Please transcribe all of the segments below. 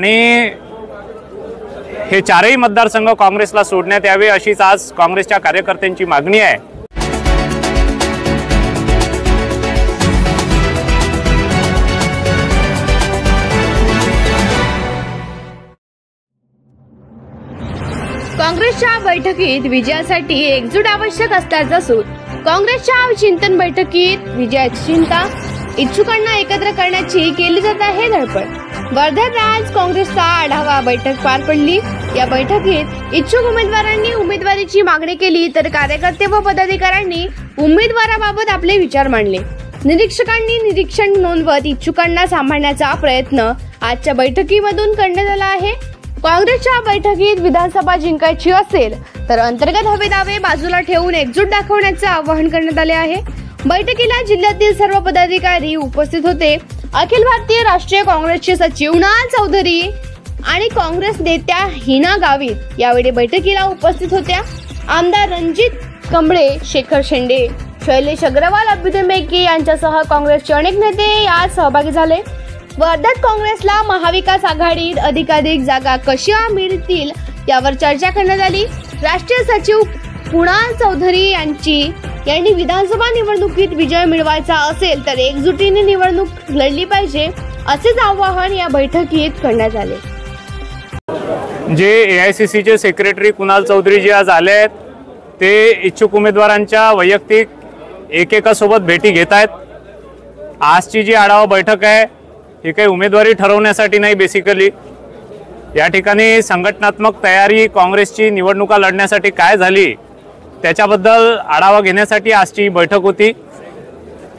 आणि हे चारही मतदारसंघ काँग्रेसला सोडण्यात यावे अशीच आज काँग्रेसच्या कार्यकर्त्यांची मागणी आहे। काँग्रेसच्या बैठकीत विजयासाठी एकजूट आवश्यक असल्याचं सूत। काँग्रेसच्या चिंतन बैठकीत विजयाची चिंता इच्छुकांना एकत्र करण्याची केली जात आहे धडपड। वर्ध्यात आज काँग्रेसचा आढावा बैठक पार पडली। या बैठकीत इच्छुक उमेदवारांनी उमेदवारीची मागणी केली तर कार्यकर्ते व पदाधिकाऱ्यांनी उमेदवाराबाबत आपले विचार मांडले। निरीक्षकांनी निरीक्षण नोंदवत इच्छुकांना सांभाळण्याचा प्रयत्न आजच्या बैठकीमधून करण्यात आला आहे। काँग्रेसच्या बैठकीत विधानसभा जिंकायची असेल तर अंतर्गत हवे दावे बाजूला ठेवून एकजूट दाखवण्याचे आवाहन करण्यात आले आहे। बैठकीला जिल्ह्यातील सर्व पदाधिकारी उपस्थित होते। अखिल भारतीय राष्ट्रीय काँग्रेसचे सचिव कुणाल चौधरी आणि काँग्रेस नेत्या हिना गावित यावेळी बैठकीला उपस्थित होत्या। आमदार रणजित कंबळे, शेखर शेंडे, शैलेश अग्रवाल, अभ्युदय मेघे यांच्यासह काँग्रेसचे अनेक नेते यात सहभागी झाले। वर्ध्यात काँग्रेसला महाविकास आघाडीत अधिकाधिक जागा कशा मिळतील यावर चर्चा करण्यात आली। राष्ट्रीय सचिव कुणाल चौधरी यांनी विधानसभा निवडणुकीत विजय मिळवायचा असेल तर एकजुटीने निवडणूक लढली पाहिजे असेच आवाहन या बैठकीत करण्यात आले। जे AICCचे सेक्रेटरी कुणाल चौधरी जे आज आले आहेत ते इच्छुक उमेदवारांच्या वैयक्तिक एकेकासोबत भेटी घेत आहेत। आजची जी आढावा बैठक आहे ही काही उमेदवारी ठरवण्यासाठी नाही, बेसिकली या ठिकाणी संघटनात्मक तयारी काँग्रेसची निवडणुका लढण्यासाठी काय झाली त्याच्याबद्दल आढावा घेण्यासाठी आजची बैठक होती।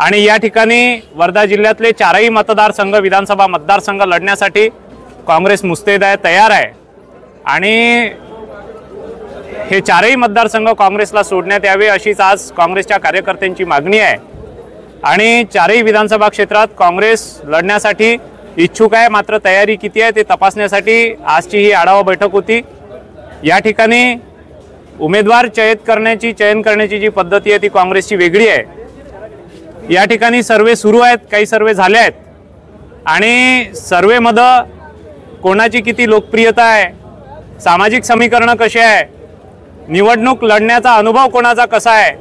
आणि या ठिकाणी वर्धा जिल्ह्यातले चारही मतदारसंघ विधानसभा मतदारसंघ लढण्यासाठी काँग्रेस मुस्तैद आहे, तयार आहे। आणि हे चारही मतदारसंघ काँग्रेसला सोडण्यात यावे अशीच आज काँग्रेसच्या कार्यकर्त्यांची मागणी आहे। आणि चारही विधानसभा क्षेत्रात काँग्रेस लढण्यासाठी इच्छुक आहे, मात्र तयारी किती आहे ते तपासण्यासाठी आजची ही आढावा बैठक होती। या ठिकाणी उमेदवार चयन करण्याची जी पद्धती आहे ती काँग्रेसची वेगळी आहे। या ठिकाणी सर्वे सुरू आहेत, काही सर्वे झाले आहेत आणि सर्वेमध्ये कोणाची किती लोकप्रियता आहे, सामाजिक समीकरण कसे आहे, निवडणूक लढण्याचा अनुभव कोणाचा कसा आहे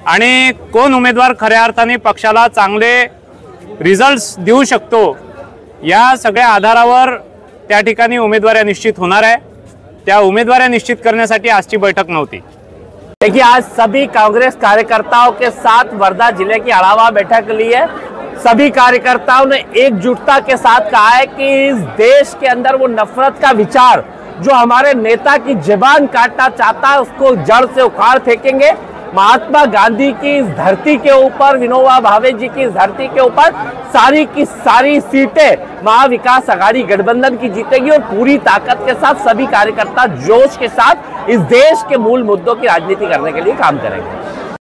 आणि कोण उमेदवार खऱ्या अर्थाने पक्षाला चांगले रिझल्ट्स देऊ शकतो या सगळ्या आधारावर त्या ठिकाणी उमेदवारी निश्चित होणार आहे। त्या उमेदवारी निश्चित करण्यासाठी आजची बैठक नव्हती। देखिए, आज सभी कांग्रेस कार्यकर्ताओं के साथ वर्धा जिले की आढावा बैठक ली है। सभी कार्यकर्ताओं ने एकजुटता के साथ कहा है कि इस देश के अंदर वो नफरत का विचार जो हमारे नेता की जुबान काटना चाहता है उसको जड़ से उखाड़ फेंकेंगे। महात्मा गांधी की इस धरती के ऊपर, विनोबा भावे जी की इस धरती के ऊपर सारी की सारी सीटें महाविकास आघाड़ी गठबंधन की जीतेगी और पूरी ताकत के साथ सभी कार्यकर्ता जोश के साथ इस देश के मूल मुद्दों की राजनीति करने के लिए काम करेंगे।